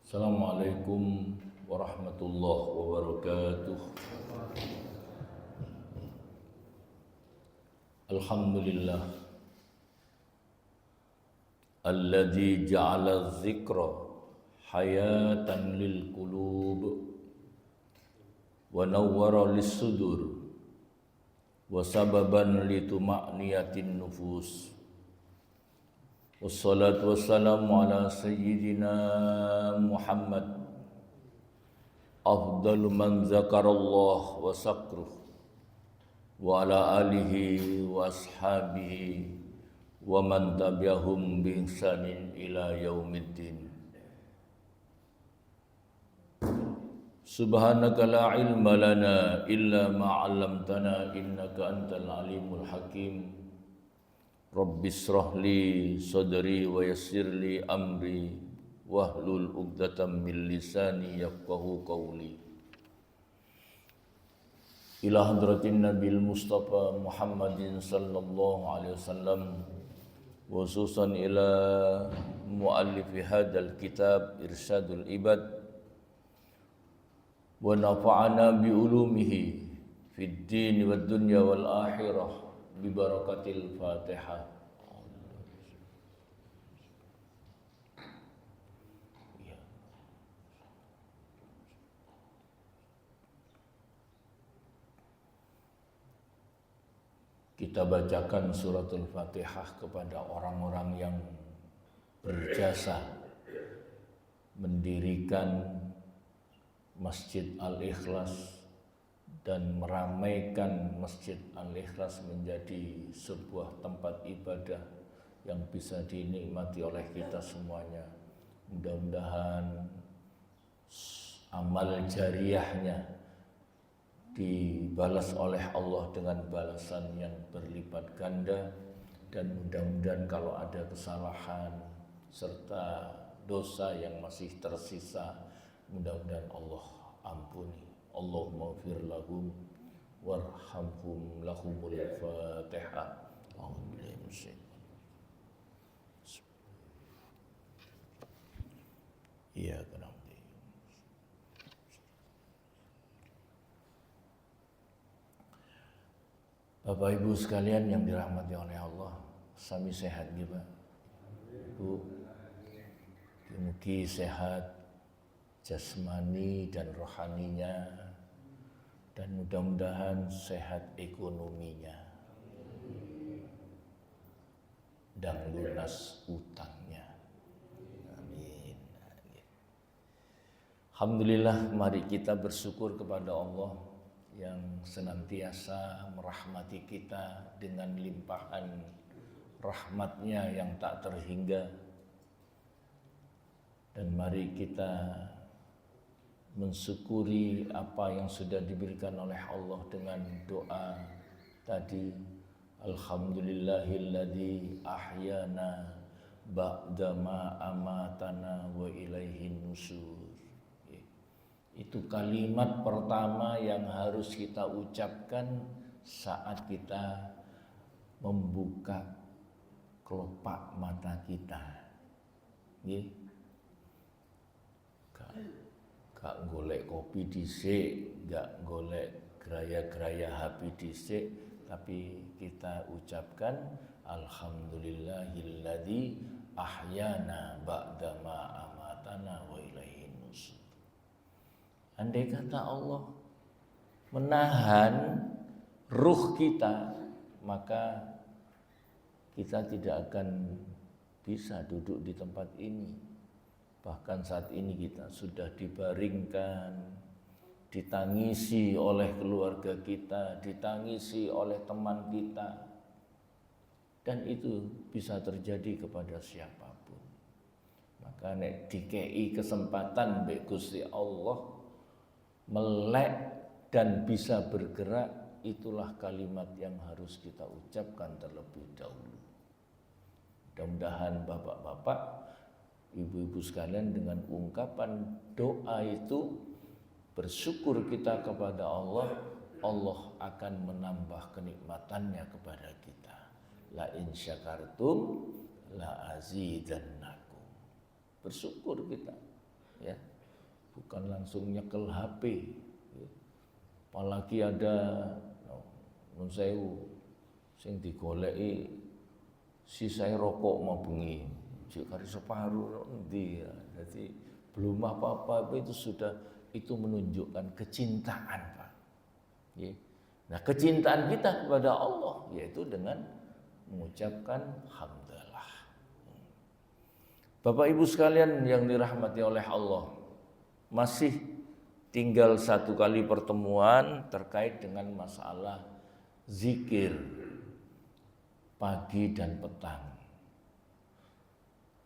Assalamualaikum warahmatullahi wabarakatuh. Alhamdulillah alladzi ja'ala dzikra hayatan lil qulub wa nawwara lis sudur wa sababan lituma'niyatin nufus. Wassalatu wassalamu ala sayyidina Muhammad afdalu man zakarallah wa sakruh wa ala alihi wa ashabihi wa man tabi'ahum bi ihsanin ila yaumiddin. Subhanaka la ilma lana illa ma 'allamtana innaka antal alimul hakim. Rabbi shrah li sadri wa yassir li amri wahlul 'uqdatam min lisani yafqahu qawli. Ila hadratin Nabil Mustafa Muhammadin sallallahu alaihi wasallam, khususan ila muallifi hadzal kitab Irsyadul Ibad wa nafa'ana bi ulumihi fid din wad dunya wal akhirah bi barakatil Fatihah. Kita bacakan suratul Fatihah kepada orang-orang yang berjasa mendirikan Masjid Al-Ikhlas dan meramaikan Masjid Al-Ikhlas menjadi sebuah tempat ibadah yang bisa dinikmati oleh kita semuanya. Mudah-mudahan amal jariyahnya dibalas oleh Allah dengan balasan yang berlipat ganda, dan mudah-mudahan kalau ada kesalahan serta dosa yang masih tersisa, mudah-mudahan Allah ampuni. Allahumma ighfir lahum warhamhum lahumul Fatihah. Iya, kenapa? Bapak Ibu sekalian yang dirahmati oleh Allah, sami sehat gitu. Ibu, mugi sehat jasmani dan rohaninya, dan mudah-mudahan sehat ekonominya dan lunas utangnya. Amin. Alhamdulillah, mari kita bersyukur kepada Allah yang senantiasa merahmati kita dengan limpahan rahmatnya yang tak terhingga. Dan mari kita mensyukuri apa yang sudah diberikan oleh Allah dengan doa tadi, alhamdulillahilladzi ahyana ba'dama amatana wa ilaihin nusur. Itu kalimat pertama yang harus kita ucapkan saat kita membuka kelopak mata kita. Gak golek kopi dhisik, gak golek geraya-geraya HP dhisik, tapi kita ucapkan alhamdulillahilladzi ahyana ba'dama amatana wa ilaihin nusur. Andai kata Allah menahan ruh kita, maka kita tidak akan bisa duduk di tempat ini. Bahkan saat ini kita sudah dibaringkan, ditangisi oleh keluarga kita, ditangisi oleh teman kita. Dan itu bisa terjadi kepada siapapun. Maka nek dikei kesempatan mbek Gusti Allah melek dan bisa bergerak, itulah kalimat yang harus kita ucapkan terlebih dahulu. Mudah-mudahan bapak-bapak, ibu-ibu sekalian, dengan ungkapan doa itu bersyukur kita kepada Allah, Allah akan menambah kenikmatannya kepada kita. La in syakartum la azidannakum. Bersyukur kita. ya. Bukan langsung nyekel HP. Ya. Apalagi ada nun sewu sing digoleki sisae rokok mau bengi. Jek kari separuh endi ya. Jadi belum apa-apa itu menunjukkan kecintaan, Pak. Ya. Nah, kecintaan kita kepada Allah yaitu dengan mengucapkan hamdalah. Bapak Ibu sekalian yang dirahmati oleh Allah, masih tinggal satu kali pertemuan terkait dengan masalah zikir pagi dan petang.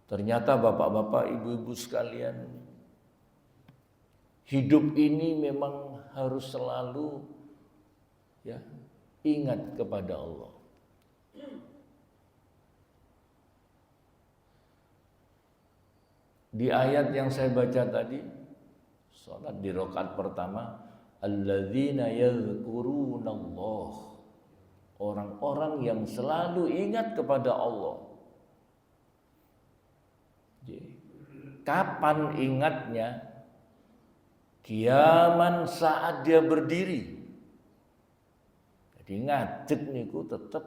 Ternyata bapak-bapak, ibu-ibu sekalian, hidup ini memang harus selalu ya ingat kepada Allah. Di ayat yang saya baca tadi, salat di rakaat pertama, alladzina yadhkurunallah, orang-orang yang selalu ingat kepada Allah. Kapan ingatnya? Qiyaman, saat dia berdiri. Jadi ngadeg niku tetep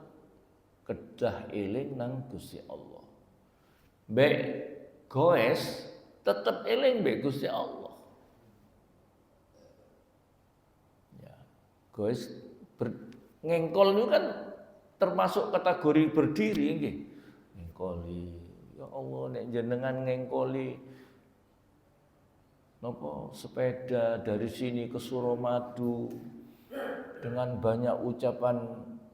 kedah eling nang Gusti Allah. Mbek goes tetep eling mbek Gusti Allah. Ya, goes ngengkol itu kan termasuk kategori berdiri nggih. Ngengkoli, ya Allah nek jenengan ngengkoli napa sepeda dari sini ke Suramadu dengan banyak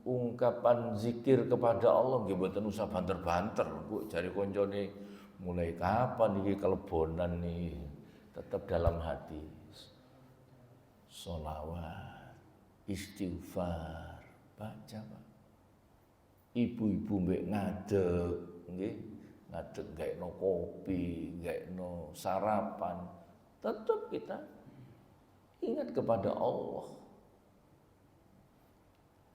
ungkapan zikir kepada Allah nggih mboten usah banter-banter. Bu jare koncone mulai kapan iki kelebonan nih, tetap dalam hati. Sholawat, istighfar, baca Pak. Ibu-ibu mbek ngadeg nggih, ngadeg gaekno kopi, gaekno sarapan, tetap kita ingat kepada Allah.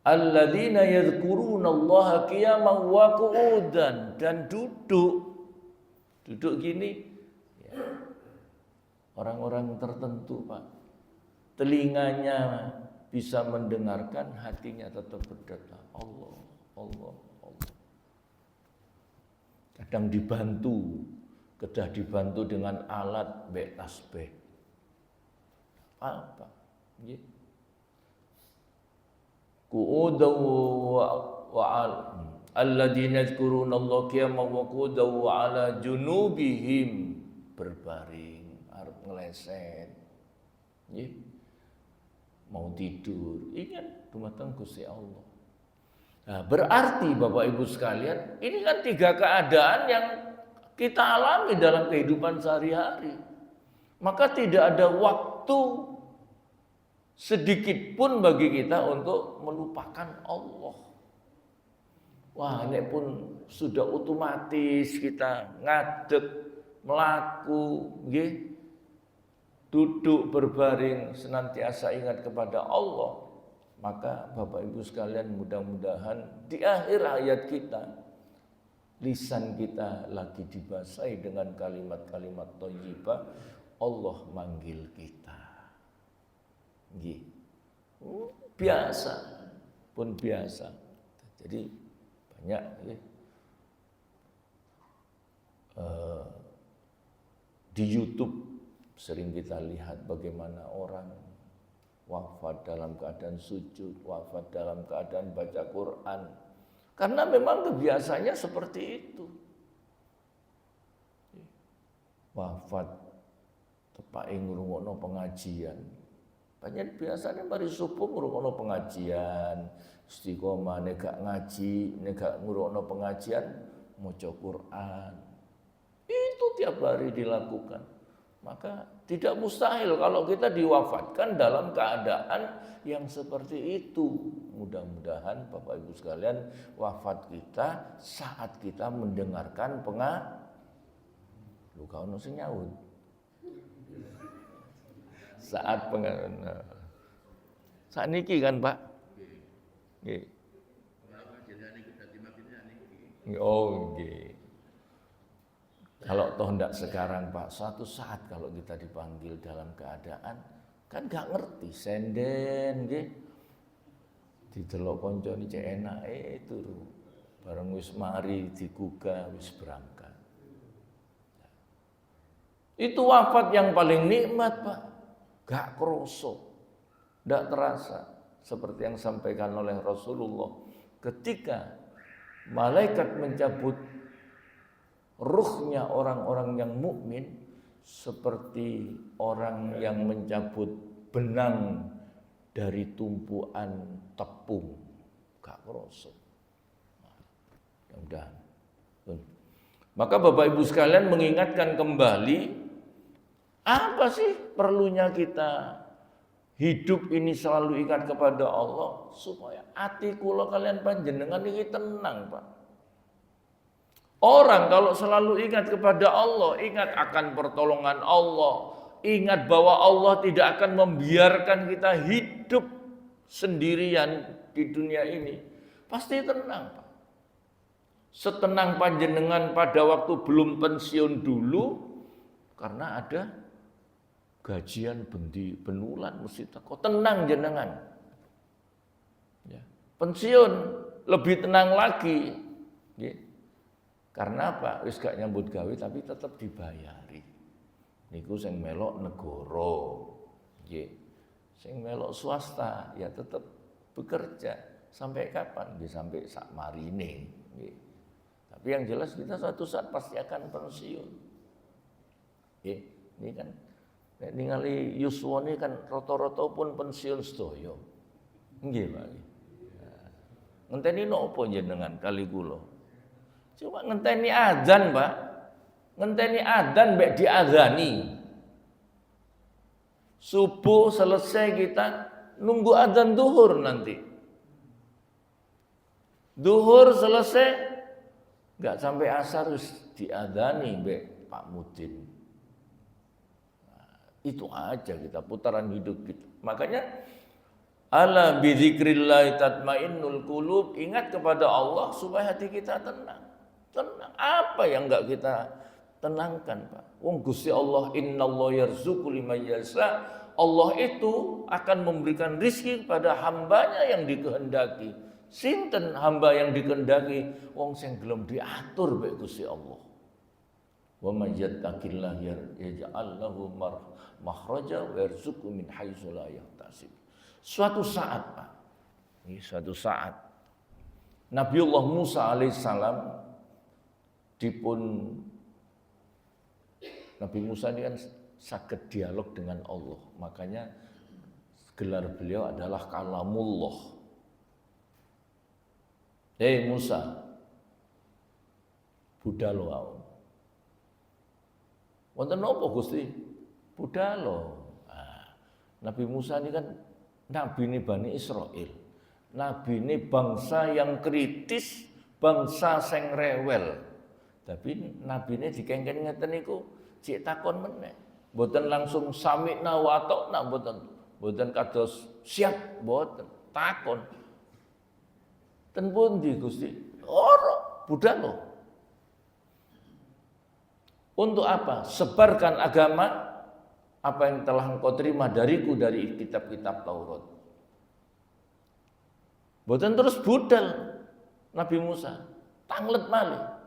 Alladzina yadhkurunallaha qiyaman wa qu'udan, dan duduk gini ya. Orang-orang tertentu Pak, telinganya bisa mendengarkan, hatinya tetap berdetak Allah, Allah, Allah. Kadang kedah dibantu dengan alat mbek tasbih. Apa? Nggih. Qu'udan wa alladzina yadhkurunallaha qiyaman wa qu'udan wa 'ala junubihim, berbaring arep ngeleset. Nggih. Mau tidur, ingat dumateng Gusti Allah. Nah, berarti Bapak Ibu sekalian, ini kan 3 keadaan yang kita alami dalam kehidupan sehari-hari. Maka tidak ada waktu sedikit pun bagi kita untuk melupakan Allah. Wah, ini pun sudah otomatis kita ngadeg, melaku, nggih, duduk berbaring senantiasa ingat kepada Allah. Maka Bapak Ibu sekalian, mudah-mudahan di akhir hayat kita lisan kita lagi dibasahi dengan kalimat-kalimat thayyibah, Allah manggil kita. Nggih. Biasa pun biasa. Jadi banyak ya. Di YouTube sering kita lihat bagaimana orang wafat dalam keadaan sujud, wafat dalam keadaan baca Quran. Karena memang kebiasaannya seperti itu. Wafat tepake ngrungokno pengajian. Banyak biasanya mari subuh ngrungokno pengajian, istiqomah nek gak ngaji, nek gak ngrungokno pengajian maca Quran. Itu tiap hari dilakukan. Maka tidak mustahil kalau kita diwafatkan dalam keadaan yang seperti itu. Mudah-mudahan Bapak Ibu sekalian, wafat kita saat kita mendengarkan luka ono sing nyaut. Saat saat niki kan Pak. Nggih. Oh nggih. Kalau toh ndak sekarang Pak, suatu saat kalau kita dipanggil dalam keadaan kan gak ngerti senden nggih. Didelok kancane cek enak turu. Bareng wis mari digugah wis berangkat. Itu wafat yang paling nikmat Pak. Gak kroso. Ndak terasa seperti yang disampaikan oleh Rasulullah ketika malaikat mencabut ruhnya orang-orang yang mukmin seperti orang yang mencabut benang dari tumpuan tepung, gak kerosok. Mudah-mudahan. Maka Bapak Ibu sekalian mengingatkan kembali, apa sih perlunya kita hidup ini selalu ingat kepada Allah supaya hati kula kalian panjenengan ini tenang Pak. Orang kalau selalu ingat kepada Allah, ingat akan pertolongan Allah, ingat bahwa Allah tidak akan membiarkan kita hidup sendirian di dunia ini, pasti tenang Pak. Setenang panjenengan pada waktu belum pensiun dulu, karena ada gajian benulan mesti teko, tenang jenengan. Ya. Pensiun lebih tenang lagi. Ya. Karena apa? Wis gak nyambut gawe tapi tetap dibayari. Niku sing melok negara. Nggih. Sing melok swasta ya tetap bekerja. Sampai kapan? Nggih sampai sak marine. Nggih. Tapi yang jelas kita suatu saat pasti akan pensiun. Nggih. Ini kan nek ningali yuswa ini kan rata-rata pun pensiun sedaya. Nggih, Pak. Ngenteni napa jenengan kali kula? Cuma ngenteni adzan, Pak. Ngenteni adzan mbek diadzani. Subuh selesai kita nunggu adzan zuhur nanti. Zuhur selesai enggak sampai asar harus diadzani mbek Pak Mudin. Nah, itu aja kita putaran hidup kita. Makanya ala bidzikrillah tatmainnul qulub, ingat kepada Allah supaya hati kita tenang. Tenang. Apa yang enggak kita tenangkan, Pak? Wong Gusti Allah innallaha yarzuqu liman yasha. Allah itu akan memberikan rizki kepada hambanya yang dikehendaki. Sinten hamba yang dikehendaki? Wong sing gelem diatur bae Gusti Allah. Wa may yattaqillah yaj'al lahu makhraja wa yarzuqhu min haitsu la yahtasib. Suatu saat, Pak. Ini suatu saat Nabiullah Musa alaihissalam Nabi Musa ini kan sakit dialog dengan Allah, makanya gelar beliau adalah kalamullah. Hei Musa, budal wae. Wonten napa Gusti? Budal. Nah, Nabi Musa ini kan nabi ini Bani Israel. Nabi ini bangsa yang kritis, bangsa sing rewel. Tapi nabi ini dikengken ngeten niku cek takon meneh. Mboten langsung sami'na wa ata'na, mboten kados siap, mboten takon. Ten pundi Gusti? Ora, budal loh. Untuk apa? Sebarkan agama apa yang telah engkau terima dariku dari kitab-kitab Taurat. Mboten terus budal Nabi Musa, tanglet malih.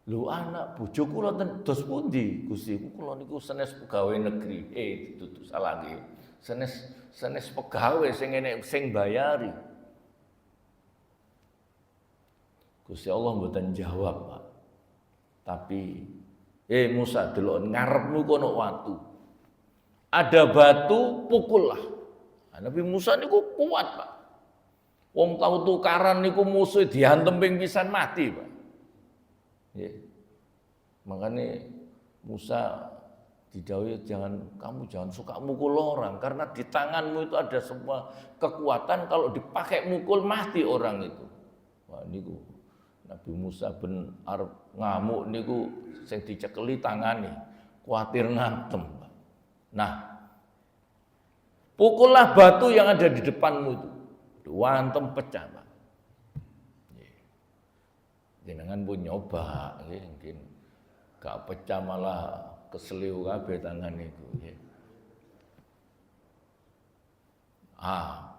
Lho anak bojo kula ten dos pundi Gusti? Kula niku sanes pegawai negeri. Dudu salah nggih. Sanes pegawai sing enek sing bayari. Gusti Allah mboten jawab, Pak. Tapi Musa delok ngarepmu kono watu. Ada batu, pukullah. Nah, Nabi Musa niku kuat, Pak. Wong tau tukaran niku musuh diantem ping pisan mati, Pak. Ya. Makanya Musa didhawuhi kamu jangan suka mukul orang karena di tanganmu itu ada semua kekuatan, kalau dipakai mukul mati orang itu. Wah niku Nabi Musa ben arep ngamuk niku sing dicekeli tangane kuatir ngantem. Nah, pukullah batu yang ada di depanmu itu. Wantem pecah, Pak. jenengan pun nyoba nggih mungkin gak pecah malah keseliu kabeh tangan itu nggih.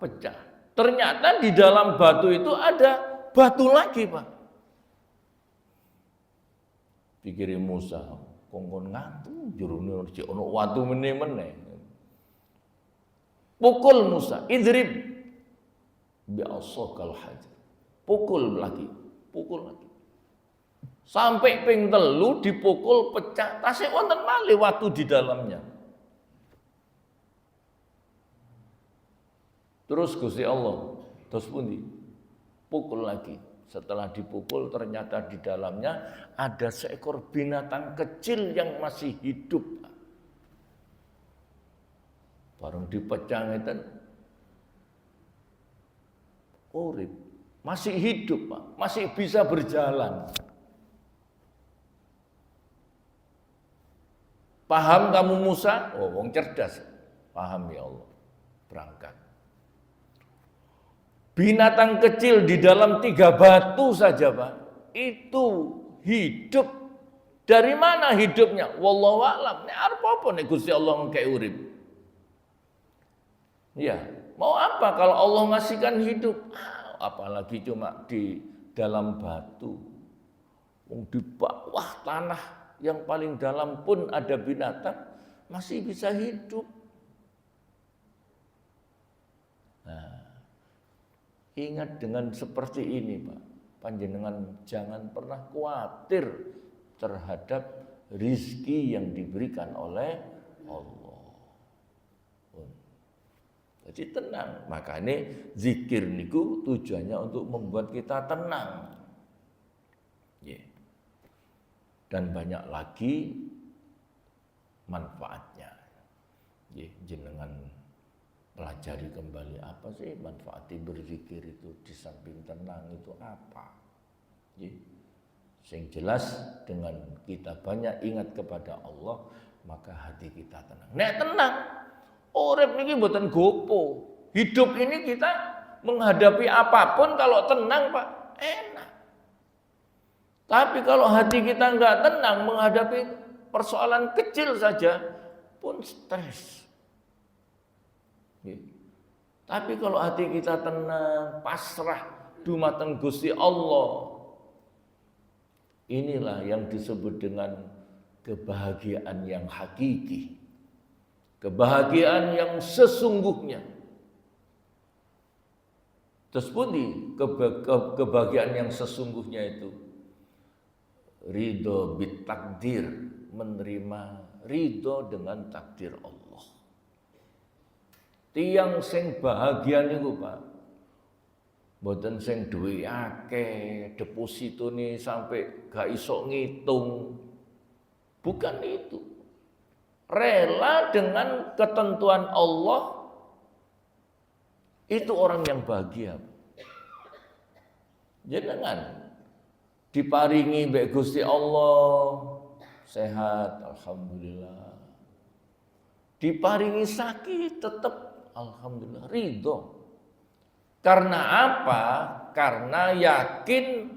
Pecah. Ternyata di dalam batu itu ada batu lagi, Pak. Pikir Musa, kongkon ngantu jurune ono watu meneh-meneh. Pukul Musa, idrib bi'asakal hajar. Pukul lagi. Sampai ping 3 dipukul pecah, tasih wonten malih watu di dalamnya. Terus Gusti Allah, terus pundi? Pukul lagi. Setelah dipukul ternyata di dalamnya ada seekor binatang kecil yang masih hidup. Bareng dipecah ngeten urip, masih hidup, Pak, masih bisa berjalan. Paham kamu Musa? Oh, wong cerdas. Paham ya Allah. Berangkat. Binatang kecil di dalam 3 batu saja, Pak, itu hidup. Dari mana hidupnya? Wallahu a'lam. Nek arep apa nek Gusti Allah ngekek urip? Ya, mau apa kalau Allah ngasihkan hidup? Apalagi cuma di dalam batu. Di bawah tanah yang paling dalam pun ada binatang masih bisa hidup. Nah, ingat dengan seperti ini, Pak. Panjenengan jangan pernah khawatir terhadap rizki yang diberikan oleh Allah. Jadi tenang. Makanya zikir niku tujuannya untuk membuat kita tenang. Dan banyak lagi manfaatnya. Jenengan pelajari kembali apa sih manfaatnya berzikir itu, di samping tenang itu apa. Sing jelas dengan kita banyak ingat kepada Allah, maka hati kita tenang. Nek tenang, urip niki mboten gopo. Hidup ini kita menghadapi apapun kalau tenang, Pak, enak. Tapi kalau hati kita enggak tenang menghadapi persoalan kecil saja pun stres. Tapi kalau hati kita tenang, pasrah dumateng Gusti Allah, inilah yang disebut dengan kebahagiaan yang hakiki. Kebahagiaan yang sesungguhnya. Terus pun kebahagiaan yang sesungguhnya itu ridho bitakdir, menerima ridho dengan takdir Allah. Tiang sing bahagia niku, Pak, mboten sing duwe akeh, depositone sampai gak iso ngitung. Bukan itu. Rela dengan ketentuan Allah, itu orang yang bahagia. Jangan diparingi mbek Gusti Allah sehat, alhamdulillah. Diparingi sakit tetap alhamdulillah, ridho. Karena apa? Karena yakin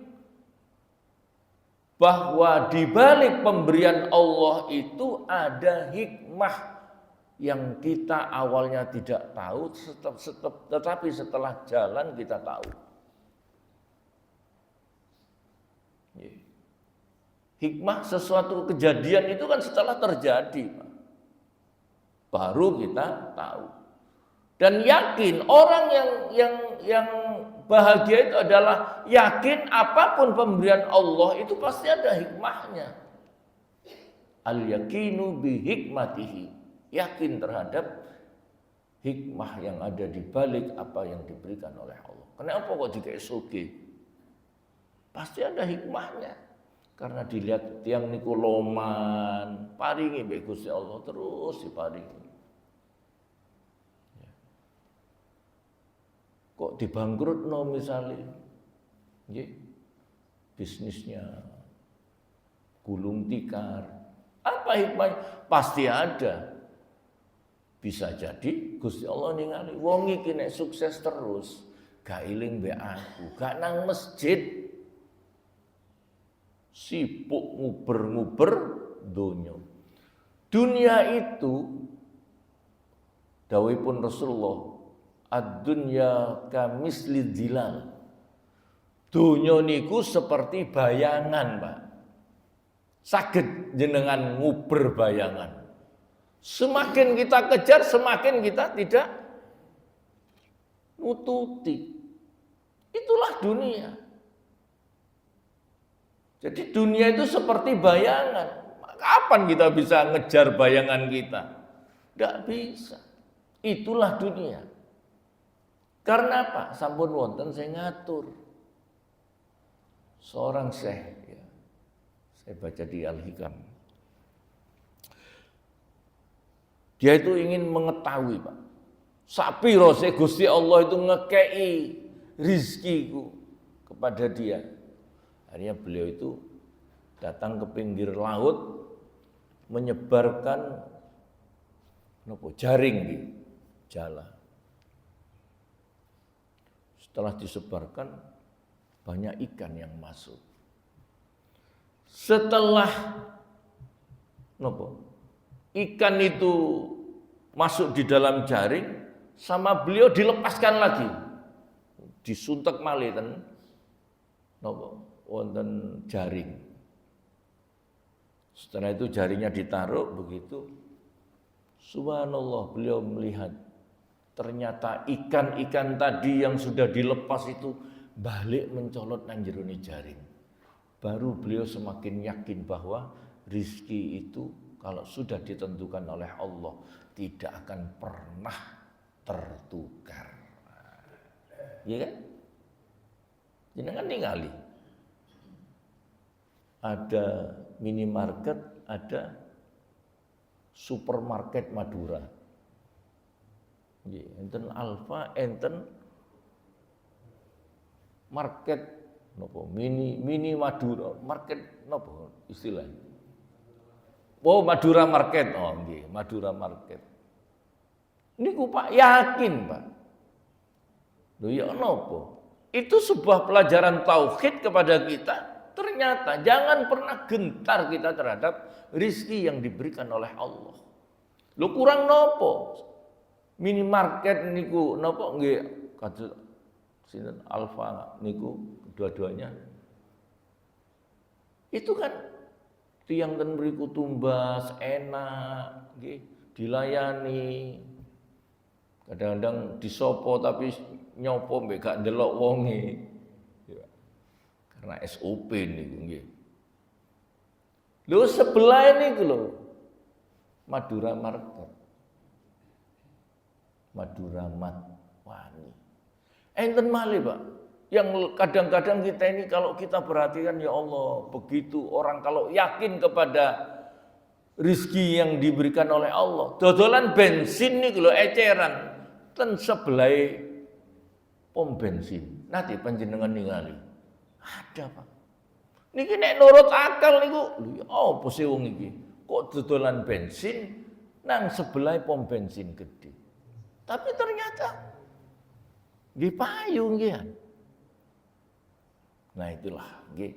bahwa di balik pemberian Allah itu ada hikmah yang kita awalnya tidak tahu, tetapi setelah jalan kita tahu. Hikmah sesuatu kejadian itu kan setelah terjadi, Pak, baru kita tahu. Dan yakin orang yang bahagia itu adalah yakin apapun pemberian Allah itu pasti ada hikmahnya. Al-yakinu bi hikmatihi, yakin terhadap hikmah yang ada di balik apa yang diberikan oleh Allah. Kenapa kok dikasih sugih? Pasti ada hikmahnya. Karena dilihat tiang niku loman, paringi mbek Gusti Allah terus diparingi. Kok dibangkrutno misalnya, bisnisnya gulung tikar, apa hikmahnya? Pasti ada. Bisa jadi Gusti Allah ningali wong iki nek sukses terus, gak iling mbek aku, gak nang masjid. sibuk nguber-nguber donya. Dunia itu dawuhipun Rasulullah, ad-dunya kamisli dzilal. Donya niku seperti bayangan, Pak. Saged jenengan nguber bayangan. Semakin kita kejar, semakin kita tidak nututi. Itulah dunia. Jadi dunia itu seperti bayangan. Kapan kita bisa ngejar bayangan kita? Tidak bisa. Itulah dunia. Karena apa? Sampun wonten saya ngatur. Seorang syekh, ya, saya baca di Al-Hikam. Dia itu ingin mengetahui, Pak, sapiro se Gusti Allah itu ngekei rizkiku kepada dia. Akhirnya beliau itu datang ke pinggir laut, menyebarkan jaring di jala. Setelah disebarkan, banyak ikan yang masuk. Setelah ikan itu masuk di dalam jaring, sama beliau dilepaskan lagi, disuntek malih ten wonten jaring. Setelah itu jaringnya ditaruh begitu, subhanallah, beliau melihat ternyata ikan-ikan tadi yang sudah dilepas itu balik mencolot nang jerone jaring. Baru beliau semakin yakin bahwa rizki itu kalau sudah ditentukan oleh Allah tidak akan pernah tertukar. Iya kan? Jangan ningali. Ada minimarket, ada supermarket Madura. Enten Alfa, enten market nopo mini Madura, market nopo istilahnya. Oh, Madura market. Oh nggih, Madura market. Niku Pak yakin, Pak. Lho ya nopo? Itu sebuah pelajaran tauhid kepada kita. Ternyata jangan pernah gentar kita terhadap rizki yang diberikan oleh Allah. Lho kurang nopo? Minimarket niku nopo nggih kados sinten Alfa niku dua-duanya. Itu kan tiang ten mriku tumbas enak nggih, dilayani. Kadang-kadang disopo tapi nyopo mbek gak ndelok wonge. Karena SOP niku nggih. Lho sebelah niku lho Madura Market. Madura Matwani. Enten malih, Pak. Yang kadang-kadang kita ini kalau kita perhatikan, ya Allah, begitu orang kalau yakin kepada rizki yang diberikan oleh Allah. Dodolan bensin nih lho eceran ten sebelah pom bensin. Nanti panjenengan ningali. Ada, Pak. Niki nek nurut akal niku, lho ya apa sih wong iki? Kok dodolan bensin nang sebelah pom bensin gede. Tapi ternyata nggih payu nggih. Nah itulah nggih.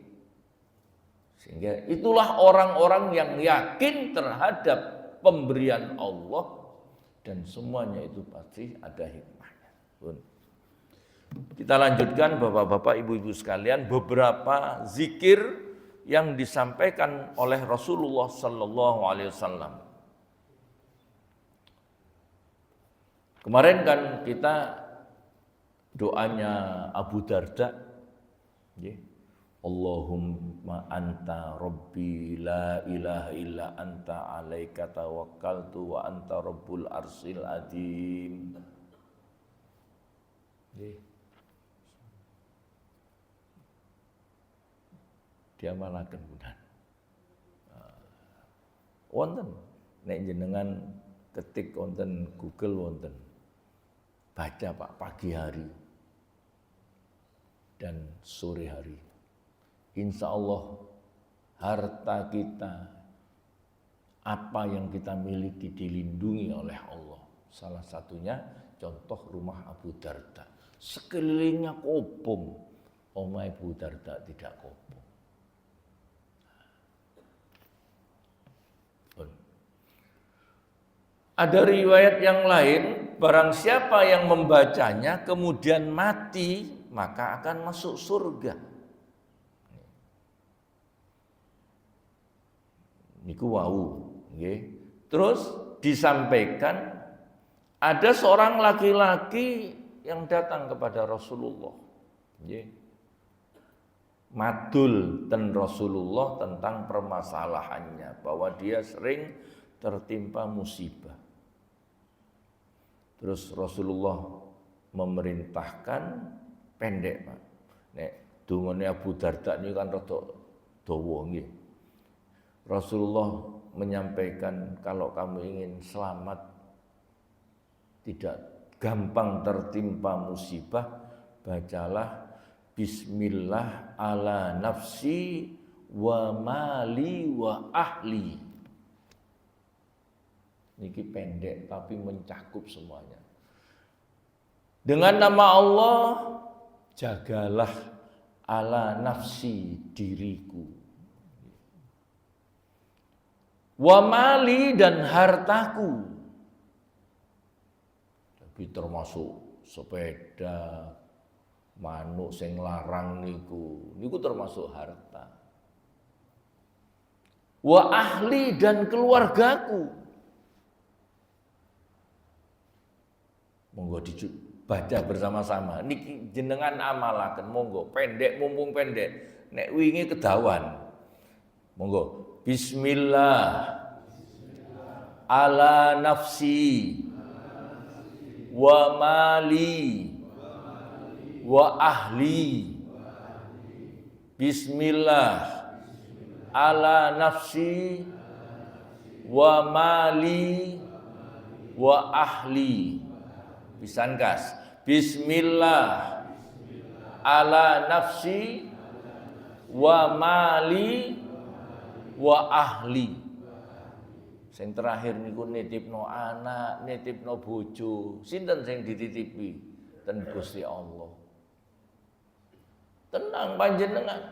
Sehingga itulah orang-orang yang yakin terhadap pemberian Allah dan semuanya itu pasti ada hikmahnya. Kita lanjutkan Bapak-bapak, Ibu-ibu sekalian, beberapa zikir yang disampaikan oleh Rasulullah sallallahu alaihi wasallam. Kemarin kan kita doanya Abu Darda, Allahumma anta rabbi la ilaha illa anta alaika tawakkaltu wa anta rabbul arsil azim. Dia malaken budan. Wonten nek jenengan ketik wonten Google wonten. Baca Pak pagi hari dan sore hari. Insya Allah harta kita, apa yang kita miliki dilindungi oleh Allah. Salah satunya contoh rumah Abu Darda. Sekelilingnya kobong, omah Abu Darda tidak kobong. Ada riwayat yang lain, barang siapa yang membacanya kemudian mati, maka akan masuk surga. Niku wau, nggih. Terus disampaikan ada seorang laki-laki yang datang kepada Rasulullah. Nggih. Madul dan Rasulullah tentang permasalahannya bahwa dia sering tertimpa musibah. Terus Rasulullah memerintahkan pendek, Pak. Nek dungane Abu Darda ini kan rada dawa nggih. Rasulullah menyampaikan kalau kamu ingin selamat, tidak gampang tertimpa musibah, bacalah Bismillah ala nafsi wa mali wa ahli. Niki pendek tapi mencakup semuanya. Dengan nama Allah, jagalah ala nafsi diriku. Wa mali dan hartaku. Tapi termasuk sepeda, manuk sing larang niku termasuk harta. Wa ahli dan keluargaku. Monggo dibaca bersama-sama. Niki jenengan amalaken, monggo pendek mumpung pendek. Nek wingi kedawan. Monggo. Bismillah ala nafsi wa mali wa ahli. Bismillah ala nafsi wa mali wa ahli. Pisan gas. Bismillah ala nafsi wa mali wa ahli. Sing terakhir niku nitipno anak, nitipno bojo. Sinten sing dititipi? Ten Gusti Allah. Tenang panjenengan.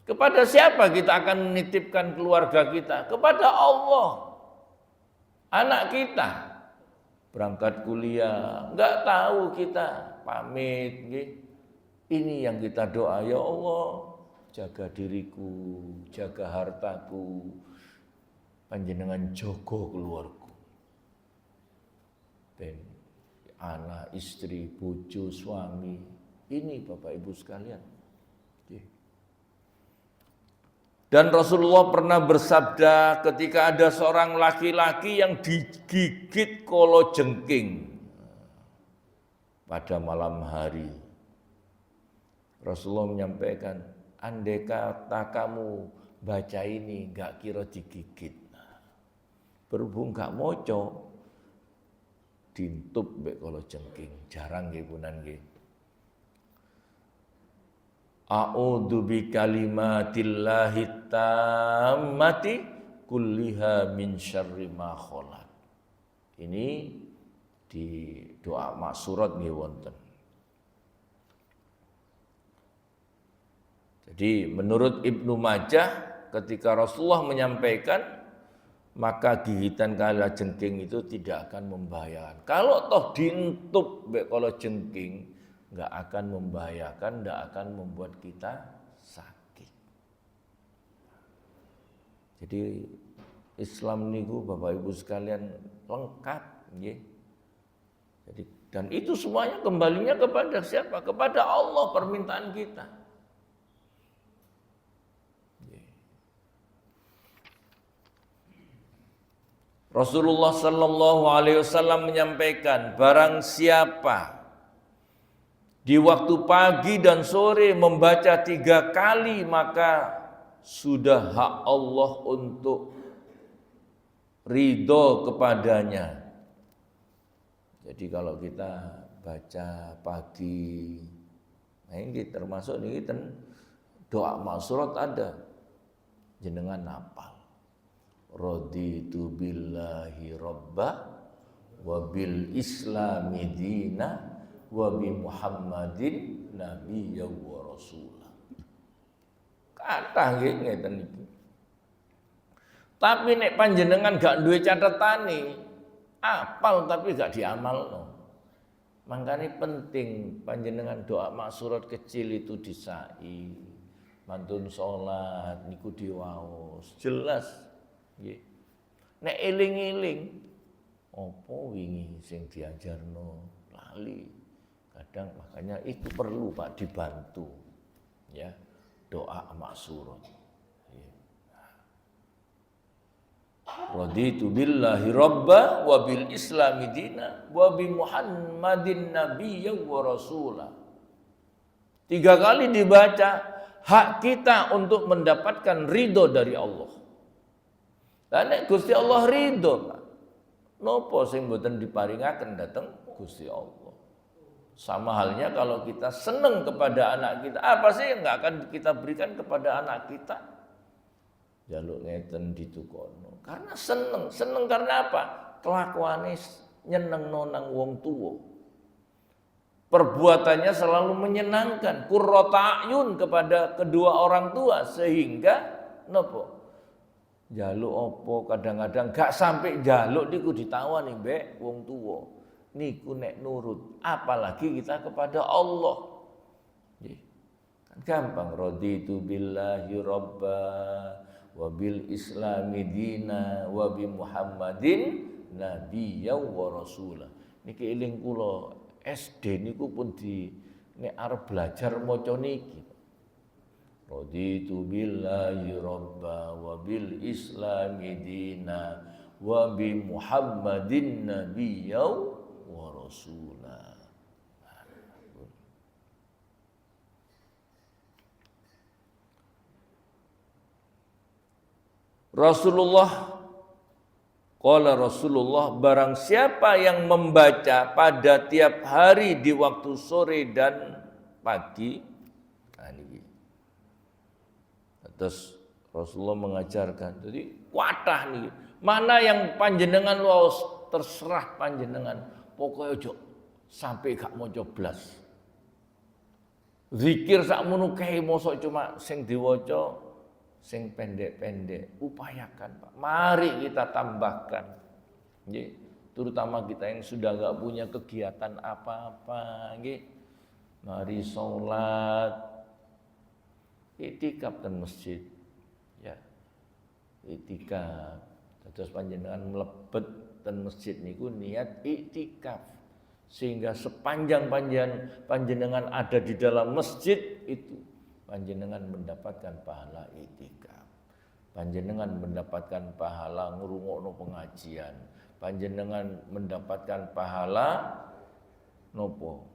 Kepada siapa kita akan menitipkan keluarga kita? Kepada Allah. Anak kita berangkat kuliah, enggak tahu kita pamit nggih. Ini yang kita doa, ya Allah, jaga diriku, jaga hartaku, panjenengan jogo keluarga. Dan anak, istri, bojo, suami, ini Bapak Ibu sekalian. Dan Rasulullah pernah bersabda ketika ada seorang laki-laki yang digigit kalajengking pada malam hari. Rasulullah menyampaikan, andai kata kamu baca ini gak kira digigit. Berhubung gak moco, dintup mbek kalajengking. Jarang nggih punan nggih. A'udzu bikalimatillahi tammati kulliha min syarri ma khalaq. Ini di doa maksurat nggih wonten. Jadi menurut Ibnu Majah ketika Rasulullah menyampaikan maka gigitan kalajengking itu tidak akan membahayakan. Kalau toh dientup mbek kalajengking enggak akan membahayakan, enggak akan membuat kita sakit. Jadi Islam niku Bapak Ibu sekalian lengkap nggih. Jadi dan itu semuanya kembalinya kepada siapa? Kepada Allah permintaan kita. Rasulullah sallallahu alaihi wasallam menyampaikan, barang siapa di waktu pagi dan sore membaca 3 kali maka sudah hak Allah untuk ridho kepadanya. Jadi kalau kita baca pagi, nah ini termasuk ini doa maksurat ada, jenengan hafal. Raditu billahi robba wa bil islami dina wa bi Muhammadin nabiyya wa rasulah. Kathah nggih ngeten iki. Tapi nek panjenengan gak duwe catetane, apal tapi gak diamalno. Makanya penting panjenengan doa maksurat kecil itu disai, mantun sholat niku diwaos, jelas nggih. Nek eling-eling apa wingi sing diajarno lali. Kadang makanya itu perlu Pak dibantu ya, doa maksurat. Raditu billahi rabba wa bil islami dina wa bi Muhammadin nabiyya wa rasula. 3 kali dibaca, hak kita untuk mendapatkan ridho dari Allah. Dan Gusti Allah ridho, Pak. Nopo sing mboten diparingaken dateng Gusti Allah. Sama halnya kalau kita senang kepada anak kita, apa sih yang enggak akan kita berikan kepada anak kita? Jaluk ngeten ditukono. Karena seneng karena apa? Kelakuane nyenengno nang wong tuwa. Perbuatannya selalu menyenangkan, qurrata ayun kepada kedua orang tua sehingga nopo? Jaluk opo kadang-kadang gak sampai jaluk niku ditawani mbek wong tuwa. Niku nek nurut, apalagi kita kepada Allah. Kan gampang, raditu billahi rabba wa bil islami dina wa bi Muhammadin nabiyya wa rasulah. Niki eling kula SD niku pun di nek arep belajar maca niki. Raditu billahi rabba wa bil islami dina wa bi Muhammadin nabiyya wa rasulah. Rasulullah barang siapa yang membaca pada tiap hari di waktu sore dan pagi. Nah ini. Terus Rasulullah mengajarkan, jadi kuatah nih. Mana yang panjenengan waos terserah panjenengan. Pokoknya ojo sampai gak mau coblas. Zikir sakmono kae mosok cuma sing diwaca sing pendek-pendek, upayakan Pak. Mari kita tambahkan. Nggih, terutama kita yang sudah enggak punya kegiatan apa-apa, nggih. Mari salat, itikaf ten masjid. Ya. Itikaf. Terus panjenengan mlebet ten masjid niku niat itikaf. Sehingga sepanjang panjenengan ada di dalam masjid itu panjenengan mendapatkan pahala itikaf. Panjenengan mendapatkan pahala ngrungokno pengajian. Panjenengan mendapatkan pahala nopo?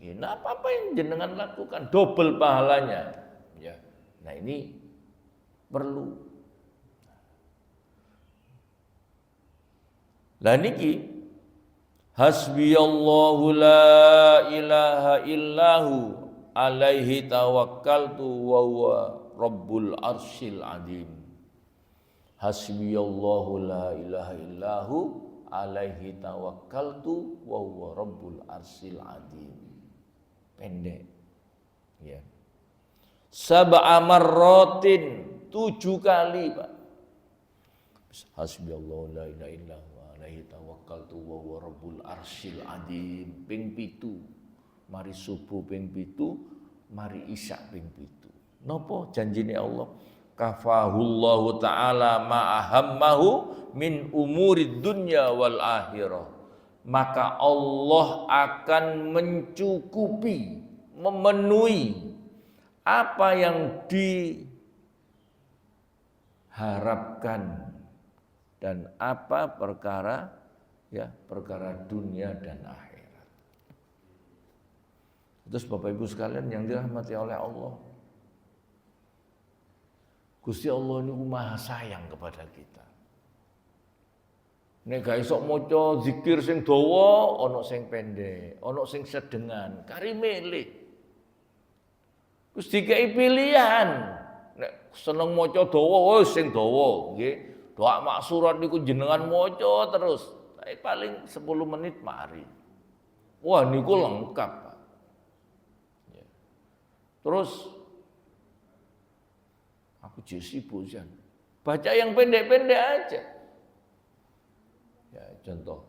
Nah, apa yang jenengan lakukan double pahalanya. Ya. Nah, ini perlu. Lah niki hasbiyallahu la ilaha illahu alaihi tawakkaltu wa huwa rabbul arsyil adim. Hasbiyallahu la ilaha illahu alaihi tawakkaltu wa huwa rabbul arsyil adim. Pendek. Ya. Sab'a marratin 7 kali, Pak. Hasbiyallahu la ilaha illahu alaihi tawakkaltu wa huwa rabbul arsyil adim. Ping 7. Mari subuh ping 7, mari isya ping 7. Napa janjine Allah? Kafahullahu ta'ala ma'ahammahu min umurid dunya wal akhirah. Maka Allah akan mencukupi, memenuhi apa yang diharapkan dan apa perkara dunia dan akhir. Terus Bapak Ibu sekalian yang dirahmati oleh Allah, Gusti Allah ini maha sayang kepada kita. Nek gak iso maca zikir sing dawa, ana sing pendek, ana sing sedengan, kari milih. Wis dikei pilihan. Nek seneng maca dawa, wis sing dawa, nggih. Doa maksurat niku jenengan maca terus. Paling 10 menit mari. Wah niku lengkap. Terus aku sibuk Jan. Baca yang pendek-pendek aja. Ya contoh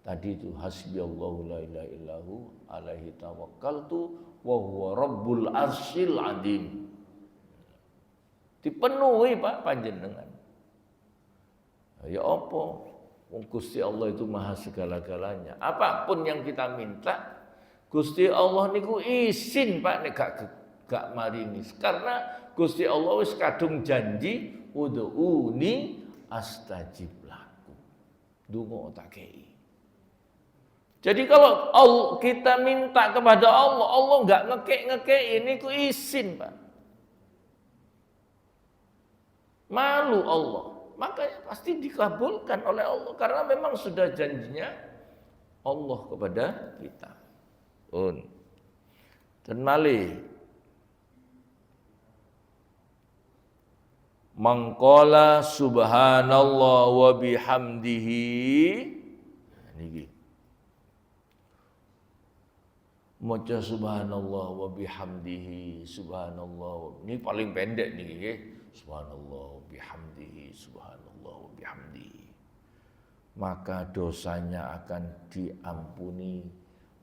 Tadi itu hasbiyallahu la ilaha illahu alaihi tawakkaltu wa huwa rabbul arsyil azim. Dipenuhi Pak panjenengan. Ya apa? Wong Gusti Allah itu maha segala-galanya. Apapun yang kita minta, Gusti Allah niku izin Pak nek gak maringi. Karena Gusti Allah wis kadung janji ud'uni astajib lakum. Donga tak kei. Jadi kalau kita minta kepada Allah, Allah enggak ngekek ini ku izin Pak. Malu Allah. Makanya pasti dikabulkan oleh Allah karena memang sudah janjinya Allah kepada kita. Dan malih mangqala subhanallah wa bihamdihi niki maca subhanallah wa bihamdihi subhanallah ini paling pendek niki nggih. Subhanallah bihamdihi subhanallah bihamdihi. Maka dosanya akan diampuni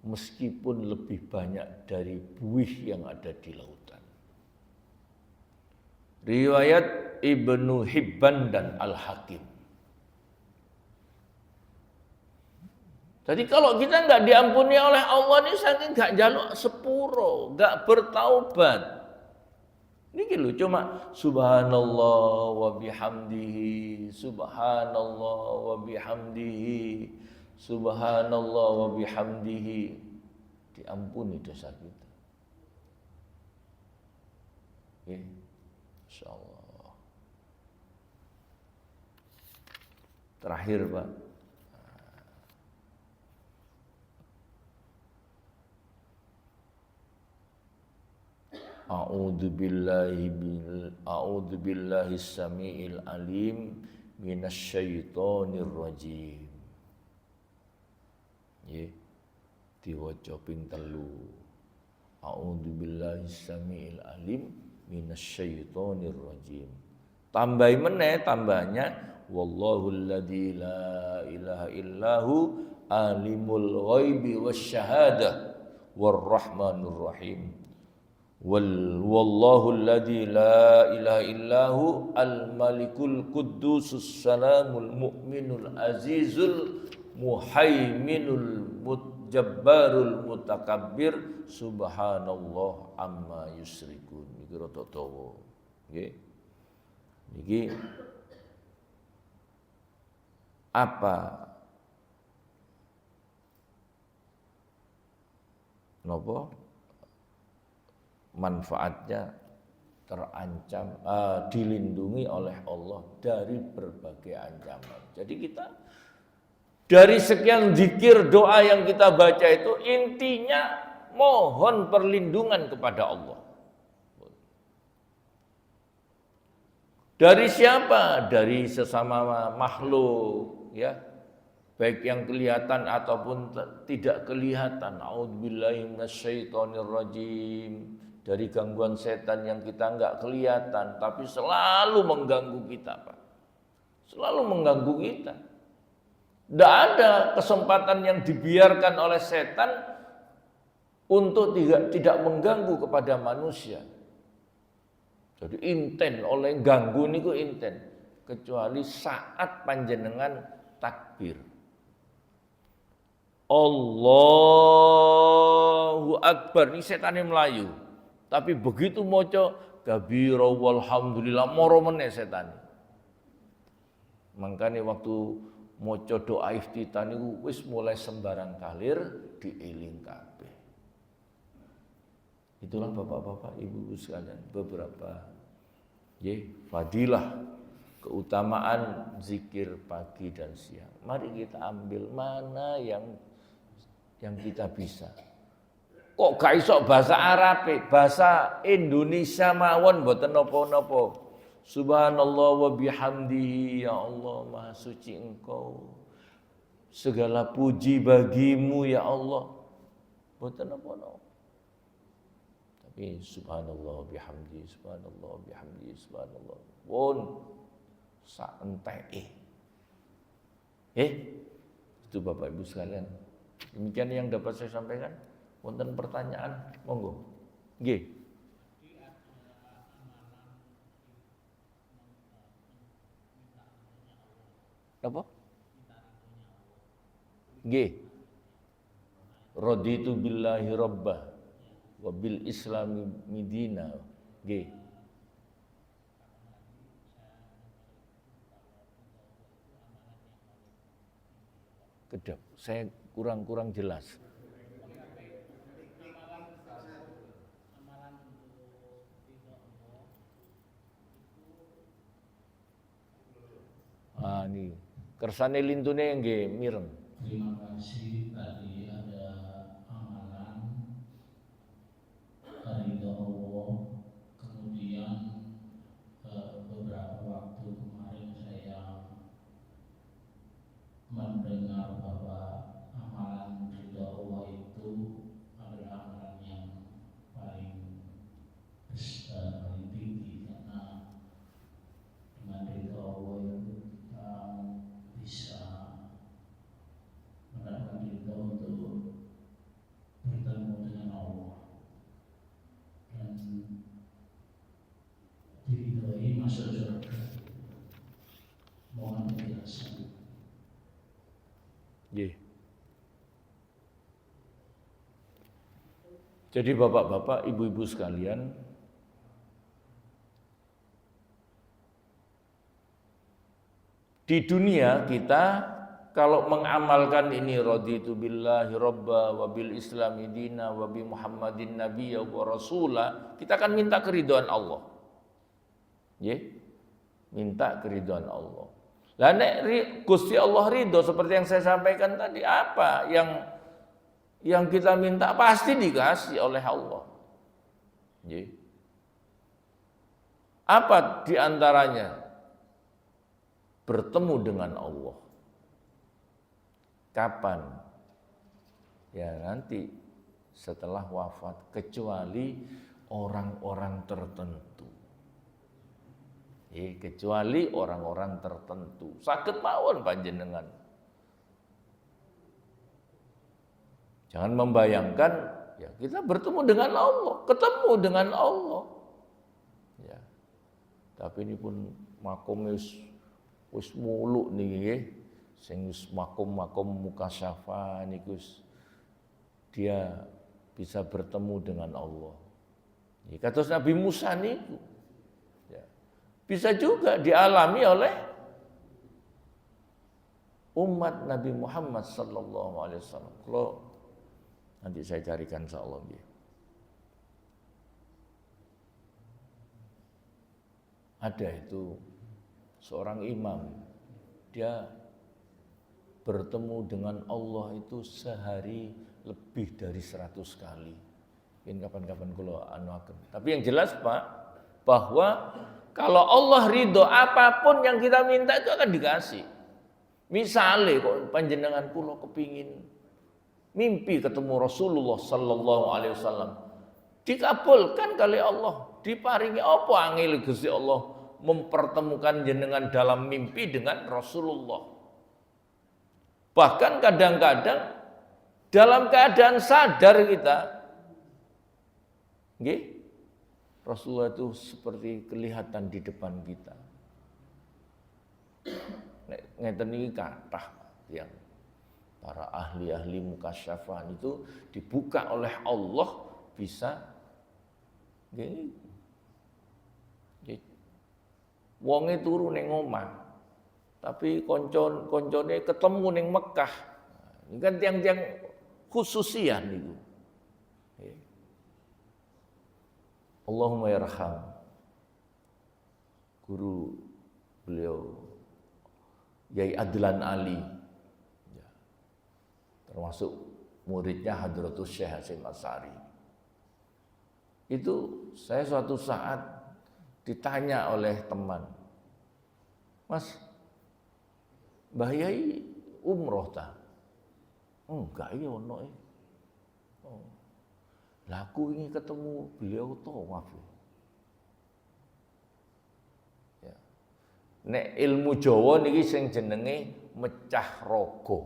meskipun lebih banyak dari buih yang ada di lautan. Riwayat Ibnu Hibban dan Al-Hakim. Jadi kalau kita nggak diampuni oleh Allah ini saking nggak jaluk sepuro, nggak bertaubat. Niki lho cuma subhanallah wa bihamdihi subhanallah wa bihamdihi subhanallah wa bihamdihi diampuni dosa kita. Oke. Insyaallah. Terakhir Pak. A'udzu billahi samiil alim minasyaitonir rajim. Nggih. Diwaca ping 3. A'udzu billahi samiil alim minasyaitonir rajim. Tambahi meneh tambahnya wallahul ladzi la ilaha illahu alimul ghaibi wasyahadah warrahmanur rahim. Wallahu alladzi la ilaha illahu al-malikul quddusus salamul mu'minul azizul muhaiminul mujabbarul mutakabbir subhanallah amma yusyrikun. Niki rada dawa. Nggih. Niki apa napa manfaatnya terancam dilindungi oleh Allah dari berbagai ancaman. Jadi kita dari sekian zikir doa yang kita baca itu intinya mohon perlindungan kepada Allah. Dari siapa? Dari sesama makhluk ya. Baik yang kelihatan ataupun tidak kelihatan. A'udzubillahi minasyaitonirrajim. Dari gangguan setan yang kita enggak kelihatan tapi selalu mengganggu kita, Pak. Selalu mengganggu kita. Tidak ada kesempatan yang dibiarkan oleh setan untuk tidak mengganggu kepada manusia. Jadi inten oleh ganggu niku inten kecuali saat panjenengan takbir. Allahu Akbar, ini setannya Melayu. Tapi begitu moco kabira walhamdulillah moro meneh setan. Mangkane waktu moco doa iftitah niku wis mulai sembarang kalir dieling kabeh. Itulah Bapak-bapak, Ibu-ibu sekalian beberapa fadilah keutamaan zikir pagi dan siang. Mari kita ambil mana yang kita bisa. Kok gak iso bahasa Arab, bahasa Indonesia mawon mboten napa-napa. Subhanallah wa bihamdihi, ya Allah maha suci Engkau. Segala puji bagimu ya Allah. Mboten napa-napa. Tapi subhanallah bihamdihi, subhanallah bihamdihi, subhanallah. Pun sak enteke. Itu Bapak Ibu sekalian. Demikian yang dapat saya sampaikan. Wonten pertanyaan, monggo. Nggih. Apa? Nggih. Raditu billahi rabbah wa bil islami midina. Nggih. Kedap, saya kurang jelas. Ini kersane lintune nggih mireng. Terima kasih. Tadi ada amalan ridho Allah. Kemudian beberapa waktu kemarin saya mendengar bahwa amalan ridho Allah itu adalah amalan yang paling tinggi, karena dengan ridho Allah itu kita bisa mendapatkan ridho untuk bertemu dengan Allah dan diridhoi masuk surga. Mohon penjelasan. Nggih. Jadi bapak-bapak, ibu-ibu sekalian, di dunia kita kalau mengamalkan ini raditu billahi robba wa bil islami dina wa bi muhammadin nabiyya wa rasula, kita akan minta keridhaan Allah. Nggih. Minta keridhaan Allah. Lah nek Gusti Allah ridho seperti yang saya sampaikan tadi, apa yang kita minta pasti dikasih oleh Allah. Nggih. Apa di antaranya? Bertemu dengan Allah. Kapan? Ya nanti setelah wafat, kecuali orang-orang tertentu. Kecuali orang-orang tertentu. Saged mawon panjenengan. Jangan membayangkan ya kita bertemu dengan Allah, ketemu dengan Allah. Ya. Tapi ini pun makom wis muluk niki nggih. Sing wis makom mukasyafa niku dia bisa bertemu dengan Allah. Ya, kados Nabi Musa niku. Ya. Bisa juga dialami oleh umat Nabi Muhammad sallallahu alaihi wasallam. Kalau nanti saya carikan insyaallah nggih. Ada itu seorang imam, dia bertemu dengan Allah itu sehari lebih dari 100 kali. Mungkin kapan-kapan kula anuaken. Tapi yang jelas Pak, bahwa kalau Allah ridho, apapun yang kita minta itu akan dikasih. Misalnya kok panjenengan kula kepingin mimpi ketemu Rasulullah sallallahu alaihi wasallam, dikabulkan kali Allah, diparingi apa angel Gusti Allah mempertemukan jenengan dalam mimpi dengan Rasulullah. Bahkan kadang-kadang dalam keadaan sadar kita, nggih, Rasulullah itu seperti kelihatan di depan kita. Ngeten iki kathah yang para ahli-ahli mukasyafah itu dibuka oleh Allah bisa nggih. Wonge turu ning omah, tapi koncone ketemu ning Mekah. Ini kan tiang-tiang khususian niku. Allahumma yarham guru beliau Yai Adlan Ali, ya, termasuk muridnya Hadratus Syekh Hasyim Asy'ari. Itu saya suatu saat ditanya oleh teman, Mas, Mbah Yai umroh ta? Enggak, iya ono. Oh. Lah aku ingin ketemu beliau tawaf. Ya. Nek ilmu Jawa niki sing jenenge mecah raga.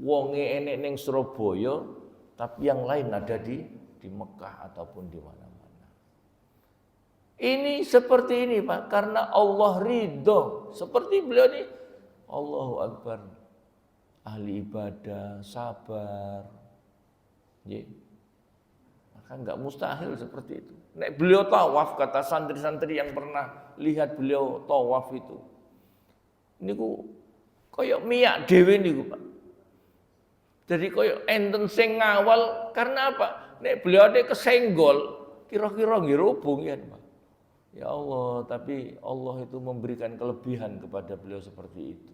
wonge enek ning Surabaya, tapi yang lain ada di Mekah ataupun di mana-mana. Ini seperti ini Pak, karena Allah ridho. Seperti beliau ini, Allahu Akbar, ahli ibadah, sabar. Maka enggak mustahil seperti itu. Nek beliau tawaf, kata santri-santri yang pernah lihat beliau tawaf itu, niku koyok miyak dhewe niku Pak. Jadi koyok enten sing ngawal, karena apa? Nek beliau ada kesenggol, kira-kira nggih rubung ya Pak. Ya Allah, tapi Allah itu memberikan kelebihan kepada beliau seperti itu.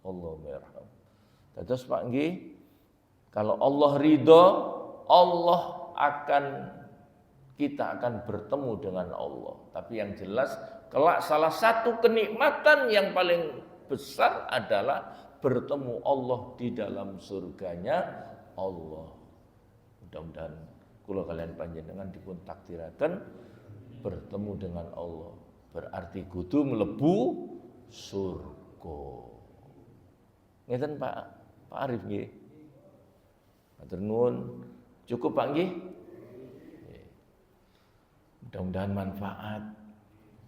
Allahumma yarham. Terus Pak nggih, kalau Allah ridho, kita akan bertemu dengan Allah. Tapi yang jelas, kelak salah satu kenikmatan yang paling besar adalah bertemu Allah di dalam surganya Allah. Mudah-mudahan kula kalian panjenengan dipun takdiraken bertemu dengan Allah. Berarti kudu mlebu surga. Ngeten Pak Arif nggih. Matur nuwun. Cukup Pak nggih? Mudah-mudahan manfaat.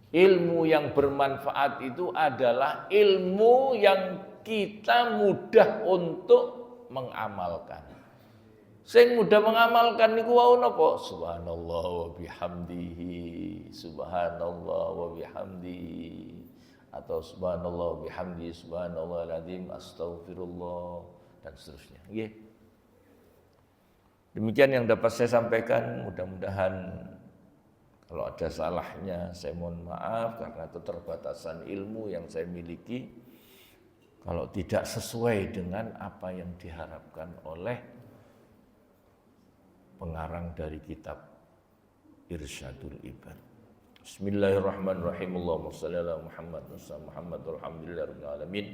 Ilmu yang bermanfaat itu adalah ilmu yang kita mudah untuk mengamalkan. Sing mudah mengamalkan niku wau napa? Subhanallah wa bihamdihi, subhanallah wa bihamdihi, atau subhanallah wa bihamdihi, subhanallahal azim, astaghfirullah, dan seterusnya. Nggih. Demikian yang dapat saya sampaikan, mudah-mudahan kalau ada salahnya saya mohon maaf karena keterbatasan ilmu yang saya miliki. Kalau tidak sesuai dengan apa yang diharapkan oleh pengarang dari kitab Irsyadul Ibad. Bismillahirrahmanirrahim. Allahumma shalli ala Muhammad wa sallim Muhammad walhamdulillahirabbil alamin.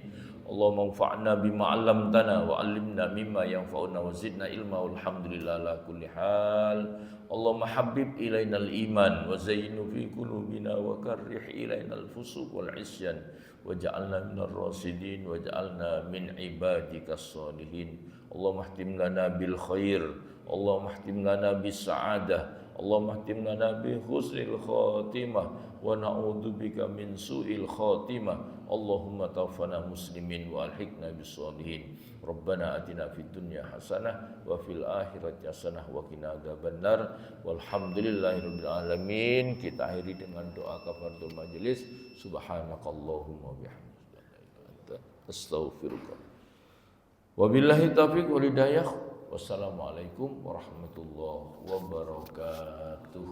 Allahumma anfa'na bima 'allamtana wa 'allimna mimma yanfa'una wa zidna ilma walhamdulillahi ala kulli hal. Allahumma habbib ilainal iman wa zayyinhu fi qulubina wa karrih ilainal fusuq wal 'isyan waj'alna minar rasidin waj'alna min ibadikas sholihin. Allahumma ihtim lana bil khair, Allahumma ihtim lana bis sa'adah, Allahumma ihtim lana bi husnil khatimah wa na'udzubika min su'il khatimah. Allahumma tawaffana muslimin wa alhiqna bis sholihin. Rabbana atina fid dunya hasanah wa fil akhirati hasanah wa qina adzabannar. Walhamdulillahirabbil alamin. Kita akhiri dengan doa kafaratul majelis. Subhanakallahumma bihamdika astaghfiruka. Wabillahi taufiq wal hidayah. Wassalamualaikum warahmatullahi wabarakatuh.